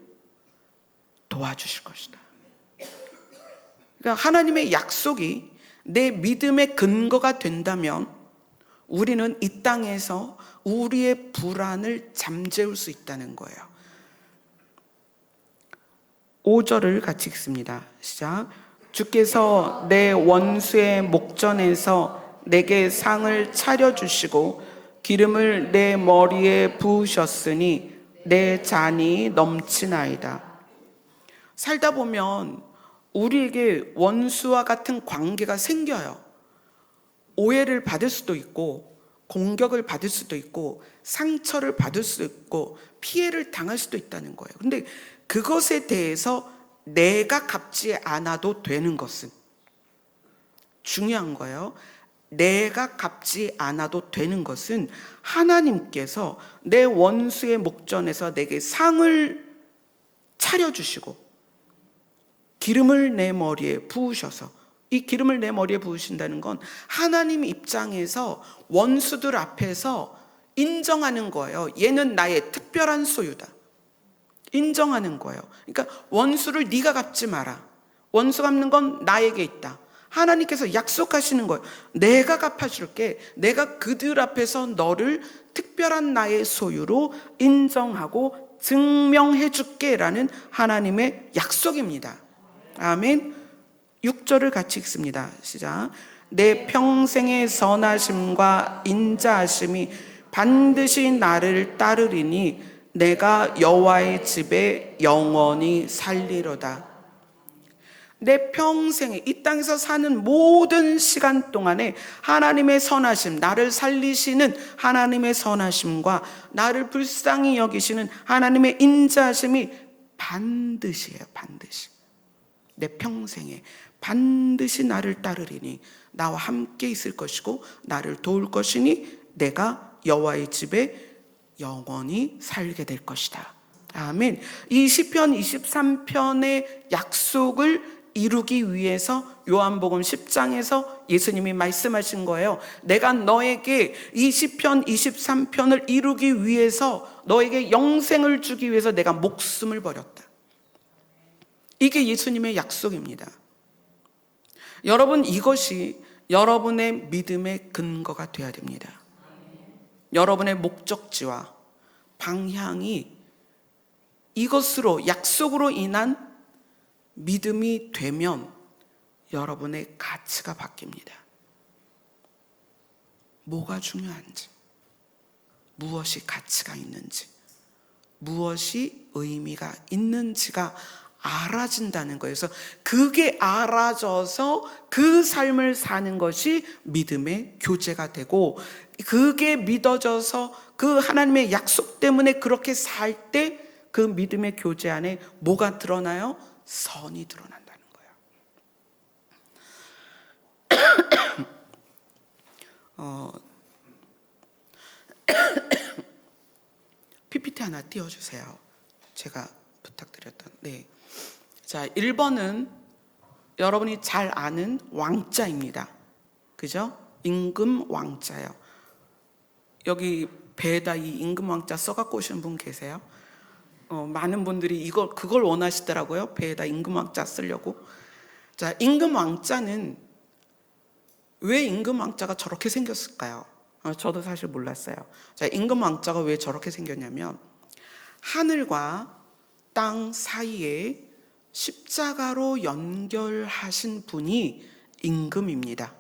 도와주실 것이다. 그러니까 하나님의 약속이 내 믿음의 근거가 된다면 우리는 이 땅에서 우리의 불안을 잠재울 수 있다는 거예요. 5절을 같이 읽습니다. 시작. 주께서 내 원수의 목전에서 내게 상을 차려주시고 기름을 내 머리에 부으셨으니 내 잔이 넘치나이다. 살다 보면 우리에게 원수와 같은 관계가 생겨요. 오해를 받을 수도 있고 공격을 받을 수도 있고 상처를 받을 수도 있고 피해를 당할 수도 있다는 거예요. 근데 그것에 대해서 내가 갚지 않아도 되는 것은, 중요한 거예요. 내가 갚지 않아도 되는 것은 하나님께서 내 원수의 목전에서 내게 상을 차려주시고 기름을 내 머리에 부으셔서, 이 기름을 내 머리에 부으신다는 건 하나님 입장에서 원수들 앞에서 인정하는 거예요. 얘는 나의 특별한 소유다. 인정하는 거예요. 그러니까 원수를 네가 갚지 마라. 원수 갚는 건 나에게 있다. 하나님께서 약속하시는 거예요. 내가 갚아줄게. 내가 그들 앞에서 너를 특별한 나의 소유로 인정하고 증명해줄게 라는 하나님의 약속입니다. 아멘. 6절을 같이 읽습니다. 시작. 내 평생의 선하심과 인자하심이 반드시 나를 따르리니 내가 여호와의 집에 영원히 살리로다. 내 평생에 이 땅에서 사는 모든 시간 동안에 하나님의 선하심, 나를 살리시는 하나님의 선하심과 나를 불쌍히 여기시는 하나님의 인자하심이 반드시예요. 반드시. 내 평생에 반드시 나를 따르리니 나와 함께 있을 것이고 나를 도울 것이니 내가 여호와의 집에 영원히 살게 될 것이다. 아멘. 이 시편 23편의 약속을 이루기 위해서 요한복음 10장에서 예수님이 말씀하신 거예요. 내가 너에게 이 시편 23편을 이루기 위해서, 너에게 영생을 주기 위해서 내가 목숨을 버렸다. 이게 예수님의 약속입니다. 여러분, 이것이 여러분의 믿음의 근거가 되어야 됩니다. 여러분의 목적지와 방향이 이것으로, 약속으로 인한 믿음이 되면 여러분의 가치가 바뀝니다. 뭐가 중요한지, 무엇이 가치가 있는지, 무엇이 의미가 있는지가 알아진다는 거예요. 그래서 그게 알아져서 그 삶을 사는 것이 믿음의 교제가 되고, 그게 믿어져서 그 하나님의 약속 때문에 그렇게 살 때 그 믿음의 교제 안에 뭐가 드러나요? 선이 드러난다는 거예요. PPT 하나 띄워주세요. 제가 부탁드렸던. 네. 자, 1번은 여러분이 잘 아는 왕자입니다. 그죠? 임금 왕자요. 여기 배에다 이 임금 왕자 써갖고 오신 분 계세요? 많은 분들이 그걸 원하시더라고요. 배에다 임금왕자 쓰려고. 자, 임금왕자는 왜 임금왕자가 저렇게 생겼을까요? 저도 사실 몰랐어요. 자, 임금왕자가 왜 저렇게 생겼냐면 하늘과 땅 사이에 십자가로 연결하신 분이 임금입니다.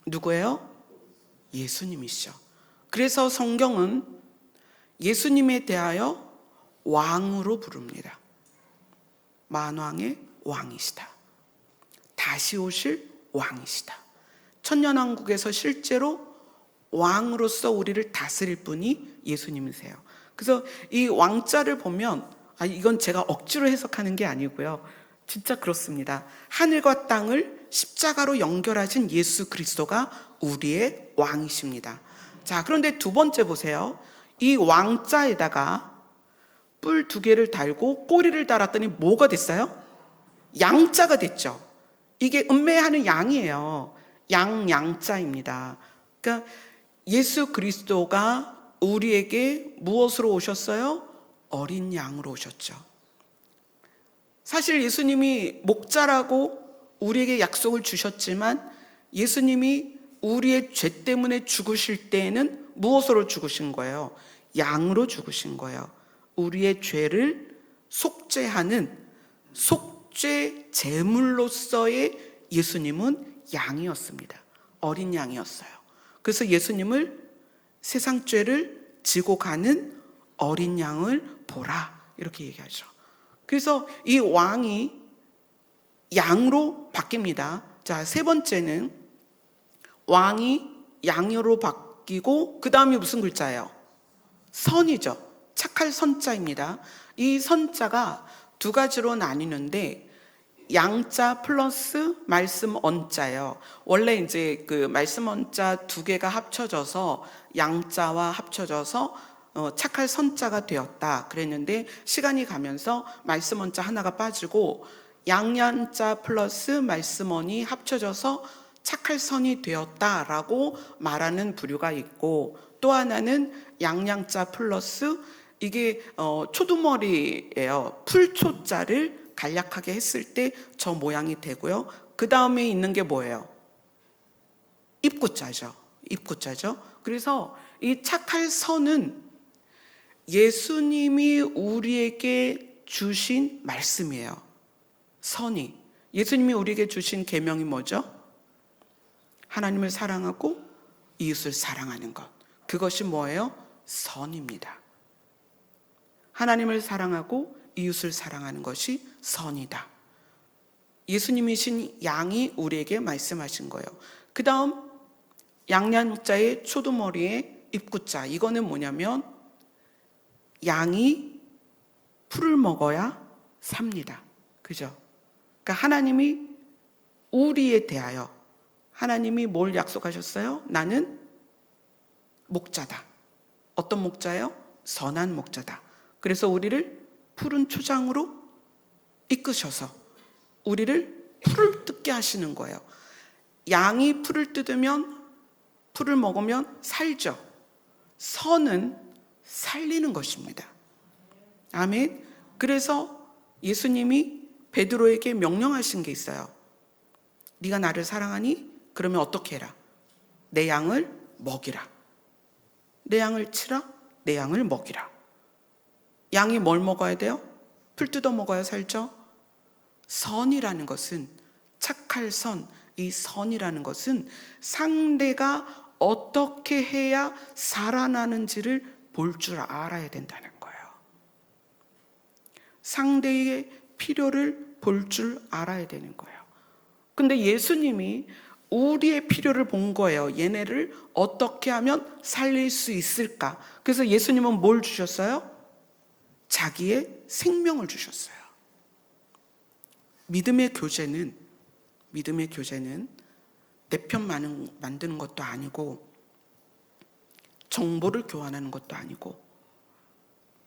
누구예요? 예수님이시죠. 그래서 성경은 예수님에 대하여 왕으로 부릅니다. 만왕의 왕이시다. 다시 오실 왕이시다. 천년왕국에서 실제로 왕으로서 우리를 다스릴 분이 예수님이세요. 그래서 이 왕자를 보면 이건 제가 억지로 해석하는 게 아니고요. 진짜 그렇습니다. 하늘과 땅을 십자가로 연결하신 예수 그리스도가 우리의 왕이십니다. 자, 그런데 두 번째 보세요. 이 왕자에다가 뿔 2개를 달고 꼬리를 달았더니 뭐가 됐어요? 양자가 됐죠. 이게 음매하는 양이에요. 양자입니다. 그러니까 예수 그리스도가 우리에게 무엇으로 오셨어요? 어린 양으로 오셨죠. 사실 예수님이 목자라고 우리에게 약속을 주셨지만 예수님이 우리의 죄 때문에 죽으실 때에는 무엇으로 죽으신 거예요? 양으로 죽으신 거예요. 우리의 죄를 속죄하는 속죄 제물로서의 예수님은 양이었습니다. 어린 양이었어요. 그래서 예수님을 세상 죄를 지고 가는 어린 양을 보라 이렇게 얘기하죠. 그래서 이 왕이 양으로 바뀝니다. 자, 세 번째는 왕이 양으로 바뀌고 그 다음에 무슨 글자예요? 선이죠. 착할 선자입니다. 이 선자가 두 가지로 나뉘는데 양자 플러스 말씀 언자예요. 원래 이제 그 말씀 언자 2개가 합쳐져서 양자와 합쳐져서 착할 선자가 되었다 그랬는데 시간이 가면서 말씀 언자 하나가 빠지고 양양자 플러스 말씀 언이 합쳐져서 착할 선이 되었다라고 말하는 부류가 있고, 또 하나는 양양자 플러스 이게 초두머리예요. 풀초자를 간략하게 했을 때 저 모양이 되고요. 그 다음에 있는 게 뭐예요? 입구자죠. 입구자죠. 그래서 이 착할 선은 예수님이 우리에게 주신 말씀이에요. 선이. 예수님이 우리에게 주신 계명이 뭐죠? 하나님을 사랑하고 이웃을 사랑하는 것. 그것이 뭐예요? 선입니다. 하나님을 사랑하고 이웃을 사랑하는 것이 선이다. 예수님이신 양이 우리에게 말씀하신 거예요. 그 다음 양양자의 초두머리의 입구자. 이거는 뭐냐면 양이 풀을 먹어야 삽니다. 그죠? 그러니까 하나님이 우리에 대하여 하나님이 뭘 약속하셨어요? 나는 목자다. 어떤 목자예요? 선한 목자다. 그래서 우리를 푸른 초장으로 이끄셔서 우리를 풀을 뜯게 하시는 거예요. 양이 풀을 뜯으면 풀을 먹으면 살죠. 선은 살리는 것입니다. 아멘. 그래서 예수님이 베드로에게 명령하신 게 있어요. 네가 나를 사랑하니? 그러면 어떻게 해라? 내 양을 먹이라. 내 양을 치라. 내 양을 먹이라. 양이 뭘 먹어야 돼요? 풀 뜯어 먹어야 살죠. 선이라는 것은, 착할 선, 이 선이라는 것은 상대가 어떻게 해야 살아나는지를 볼 줄 알아야 된다는 거예요. 상대의 필요를 볼 줄 알아야 되는 거예요. 근데 예수님이 우리의 필요를 본 거예요. 얘네를 어떻게 하면 살릴 수 있을까? 그래서 예수님은 뭘 주셨어요? 자기의 생명을 주셨어요. 믿음의 교제는 내 편 만드는 것도 아니고 정보를 교환하는 것도 아니고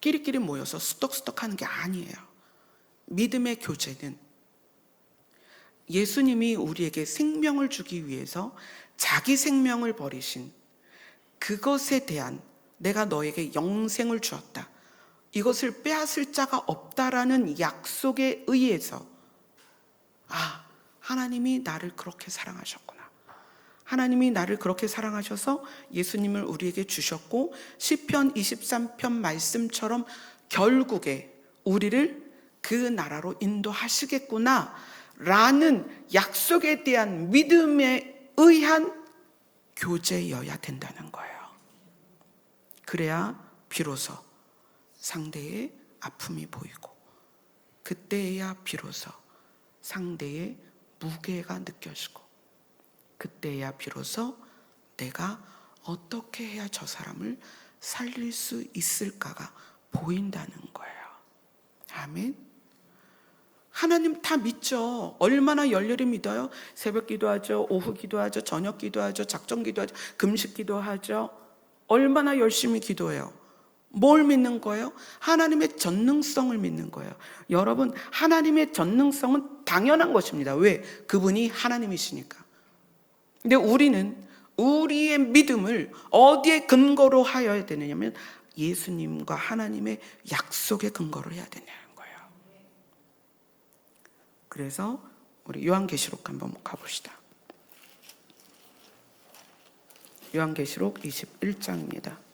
끼리끼리 모여서 수덕수덕 하는 게 아니에요. 믿음의 교제는 예수님이 우리에게 생명을 주기 위해서 자기 생명을 버리신 그것에 대한, 내가 너에게 영생을 주었다. 이것을 빼앗을 자가 없다라는 약속에 의해서 하나님이 나를 그렇게 사랑하셨구나. 하나님이 나를 그렇게 사랑하셔서 예수님을 우리에게 주셨고 시편 23편 말씀처럼 결국에 우리를 그 나라로 인도하시겠구나 라는 약속에 대한 믿음에 의한 교제여야 된다는 거예요. 그래야 비로소 상대의 아픔이 보이고 그때야 비로소 상대의 무게가 느껴지고 그때야 비로소 내가 어떻게 해야 저 사람을 살릴 수 있을까가 보인다는 거예요. 아멘. 하나님 다 믿죠. 얼마나 열렬히 믿어요? 새벽 기도하죠, 오후 기도하죠, 저녁 기도하죠, 작정 기도하죠, 금식 기도하죠. 얼마나 열심히 기도해요. 뭘 믿는 거예요? 하나님의 전능성을 믿는 거예요. 여러분, 하나님의 전능성은 당연한 것입니다. 왜? 그분이 하나님이시니까. 근데 우리는 우리의 믿음을 어디에 근거로 하여야 되느냐면 예수님과 하나님의 약속에 근거로 해야 되냐는 거예요. 그래서 우리 요한계시록 한번 가봅시다. 요한계시록 21장입니다.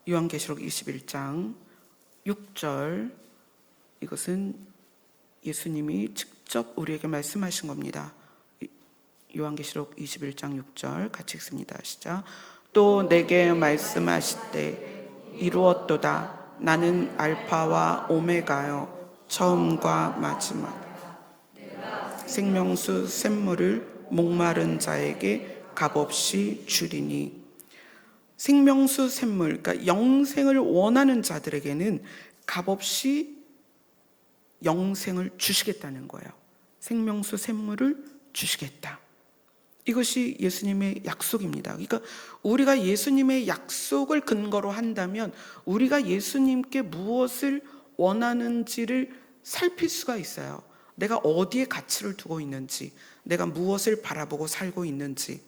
요한계시록 21장 6절, 이것은 예수님이 직접 우리에게 말씀하신 겁니다. 요한계시록 21장 6절 같이 읽습니다. 시작. 또 내게 말씀하시되 이루었도다. 나는 알파와 오메가요 처음과 마지막 생명수 샘물을 목마른 자에게 값없이 주리니. 생명수 샘물, 그러니까 영생을 원하는 자들에게는 값없이 영생을 주시겠다는 거예요. 생명수 샘물을 주시겠다. 이것이 예수님의 약속입니다. 그러니까 우리가 예수님의 약속을 근거로 한다면 우리가 예수님께 무엇을 원하는지를 살필 수가 있어요. 내가 어디에 가치를 두고 있는지, 내가 무엇을 바라보고 살고 있는지.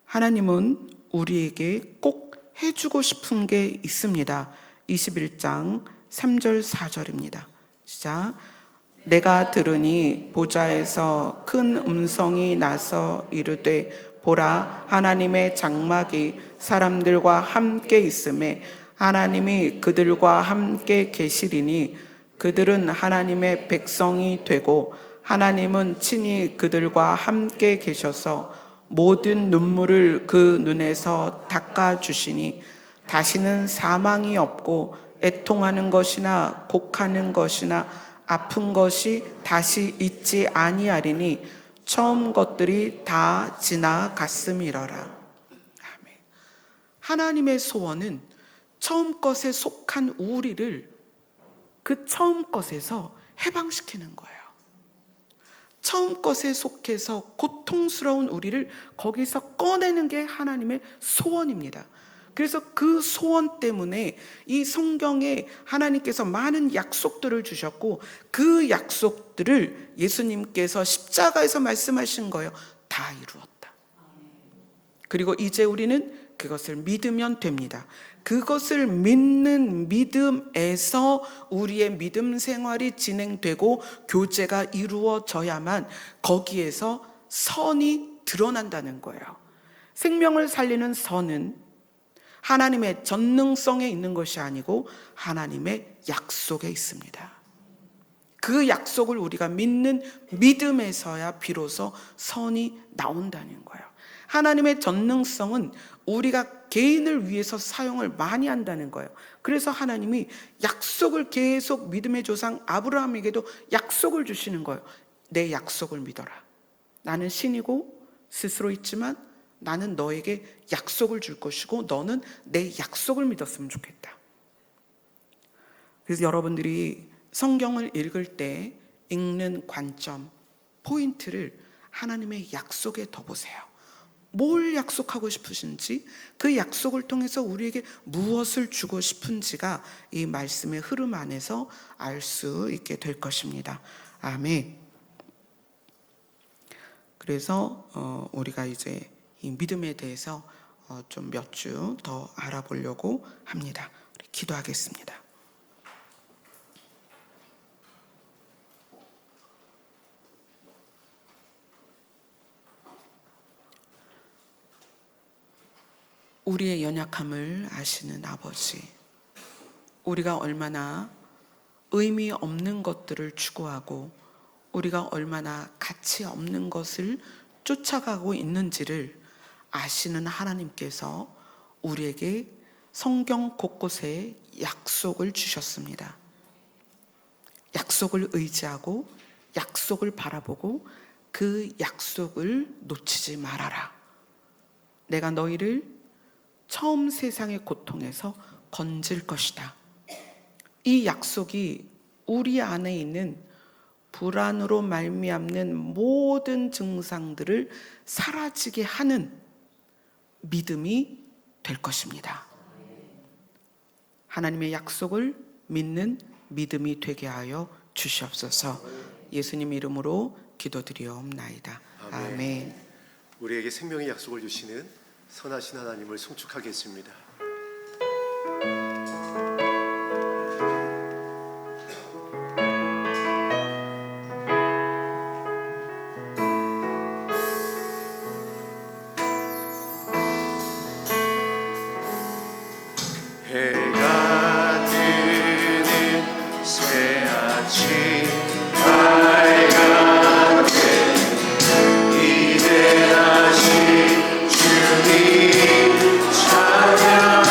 하나님은 우리에게 꼭 해주고 싶은 게 있습니다. 21장 3절 4절입니다. 시작. 내가 들으니 보좌에서 큰 음성이 나서 이르되 보라, 하나님의 장막이 사람들과 함께 있음에 하나님이 그들과 함께 계시리니 그들은 하나님의 백성이 되고 하나님은 친히 그들과 함께 계셔서 모든 눈물을 그 눈에서 닦아주시니 다시는 사망이 없고 애통하는 것이나 곡하는 것이나 아픈 것이 다시 있지 아니하리니 처음 것들이 다 지나갔음이러라. 아멘. 하나님의 소원은 처음 것에 속한 우리를 그 처음 것에서 해방시키는 거예요. 처음 것에 속해서 고통스러운 우리를 거기서 꺼내는 게 하나님의 소원입니다. 그래서 그 소원 때문에 이 성경에 하나님께서 많은 약속들을 주셨고 그 약속들을 예수님께서 십자가에서 말씀하신 거예요. 다 이루었다. 그리고 이제 우리는 그것을 믿으면 됩니다. 그것을 믿는 믿음에서 우리의 믿음 생활이 진행되고 교제가 이루어져야만 거기에서 선이 드러난다는 거예요. 생명을 살리는 선은 하나님의 전능성에 있는 것이 아니고 하나님의 약속에 있습니다. 그 약속을 우리가 믿는 믿음에서야 비로소 선이 나온다는 거예요. 하나님의 전능성은 우리가 개인을 위해서 사용을 많이 한다는 거예요. 그래서 하나님이 약속을 계속 믿음의 조상 아브라함에게도 약속을 주시는 거예요. 내 약속을 믿어라. 나는 신이고 스스로 있지만 나는 너에게 약속을 줄 것이고 너는 내 약속을 믿었으면 좋겠다. 그래서 여러분들이 성경을 읽을 때 읽는 관점, 포인트를 하나님의 약속에 더 보세요. 뭘 약속하고 싶으신지, 그 약속을 통해서 우리에게 무엇을 주고 싶은지가 이 말씀의 흐름 안에서 알 수 있게 될 것입니다. 아멘. 그래서 우리가 이제 이 믿음에 대해서 좀 몇 주 더 알아보려고 합니다. 우리 기도하겠습니다. 우리의 연약함을 아시는 아버지, 우리가 얼마나 의미 없는 것들을 추구하고 우리가 얼마나 가치 없는 것을 쫓아가고 있는지를 아시는 하나님께서 우리에게 성경 곳곳에 약속을 주셨습니다. 약속을 의지하고 약속을 바라보고 그 약속을 놓치지 말아라. 내가 너희를 처음 세상의 고통에서 건질 것이다. 이 약속이 우리 안에 있는 불안으로 말미암는 모든 증상들을 사라지게 하는 믿음이 될 것입니다. 하나님의 약속을 믿는 믿음이 되게 하여 주시옵소서. 예수님 이름으로 기도드리옵나이다. 아멘. 우리에게 생명의 약속을 주시는 선하신 하나님을 송축하겠습니다. 해가 뜨는 새 아침 밝게 이대하신 주님 찬양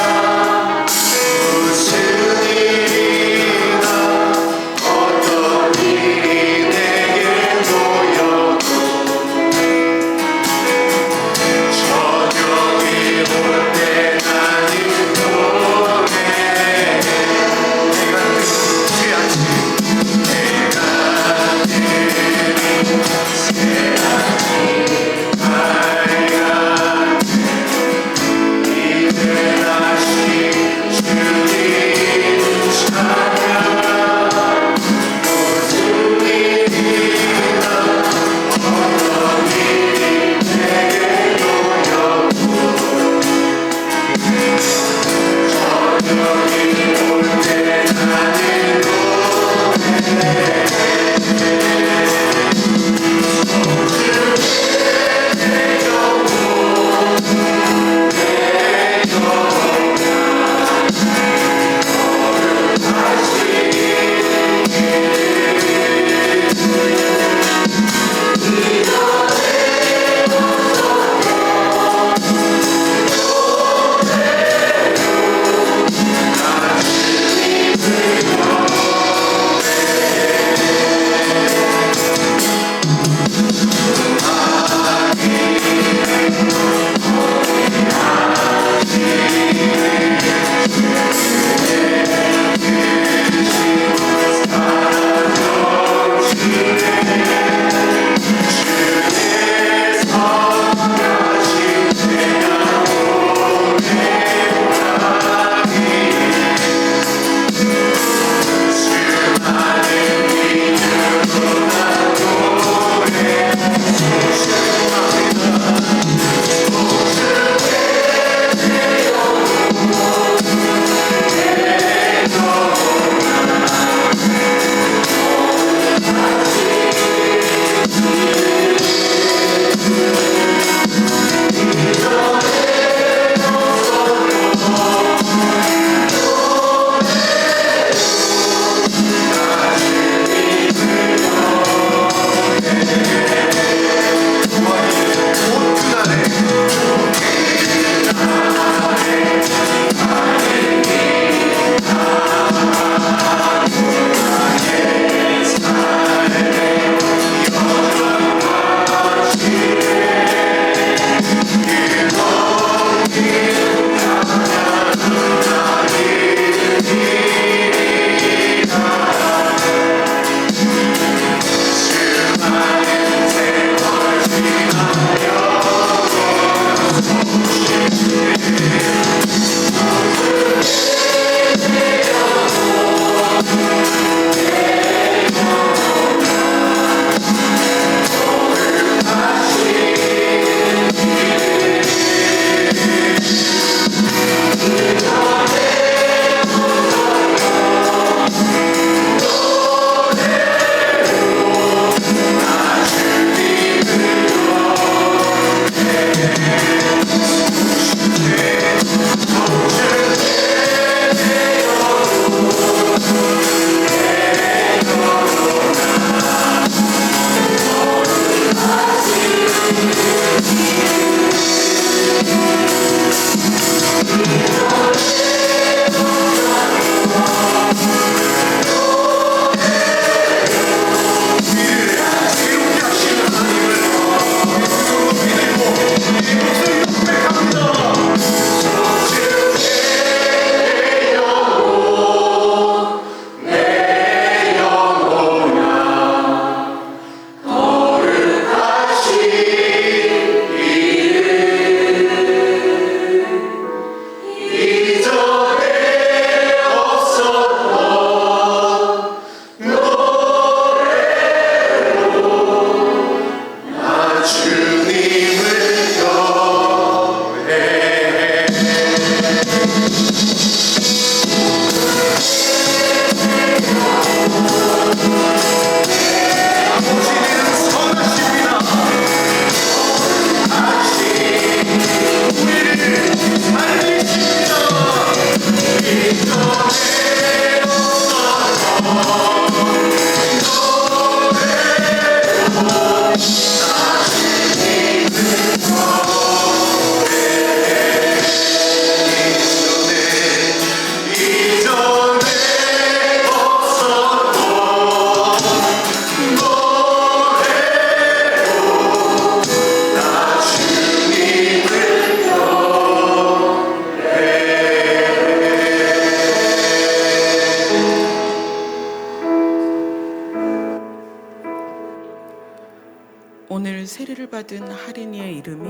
오늘 세례를 받은 할인이의 이름이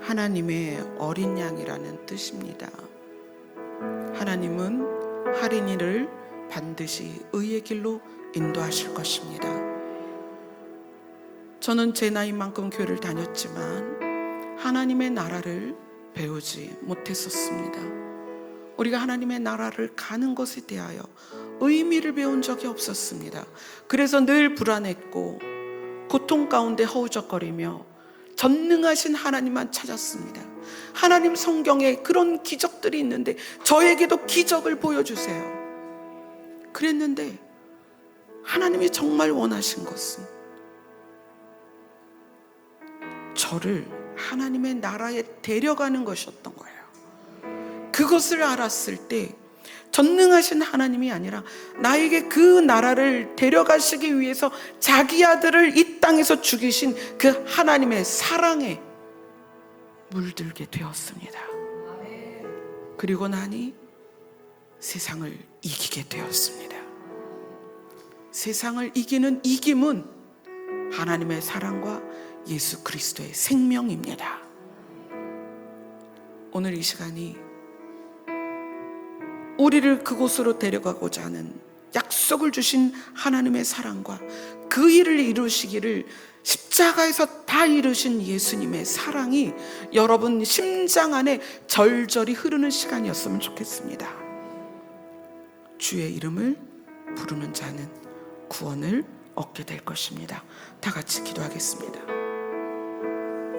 하나님의 어린 양이라는 뜻입니다. 하나님은 할인이를 반드시 의의 길로 인도하실 것입니다. 저는 제 나이만큼 교회를 다녔지만 하나님의 나라를 배우지 못했었습니다. 우리가 하나님의 나라를 가는 것에 대하여 의미를 배운 적이 없었습니다. 그래서 늘 불안했고 고통 가운데 허우적거리며 전능하신 하나님만 찾았습니다. 하나님 성경에 그런 기적들이 있는데 저에게도 기적을 보여주세요. 그랬는데 하나님이 정말 원하신 것은 저를 하나님의 나라에 데려가는 것이었던 거예요. 그것을 알았을 때 전능하신 하나님이 아니라 나에게 그 나라를 데려가시기 위해서 자기 아들을 이 땅에서 죽이신 그 하나님의 사랑에 물들게 되었습니다. 그리고 나니 세상을 이기게 되었습니다. 세상을 이기는 이김은 하나님의 사랑과 예수 그리스도의 생명입니다. 오늘 이 시간이 우리를 그곳으로 데려가고자 하는 약속을 주신 하나님의 사랑과 그 일을 이루시기를 십자가에서 다 이루신 예수님의 사랑이 여러분 심장 안에 절절히 흐르는 시간이었으면 좋겠습니다. 주의 이름을 부르는 자는 구원을 얻게 될 것입니다. 다 같이 기도하겠습니다.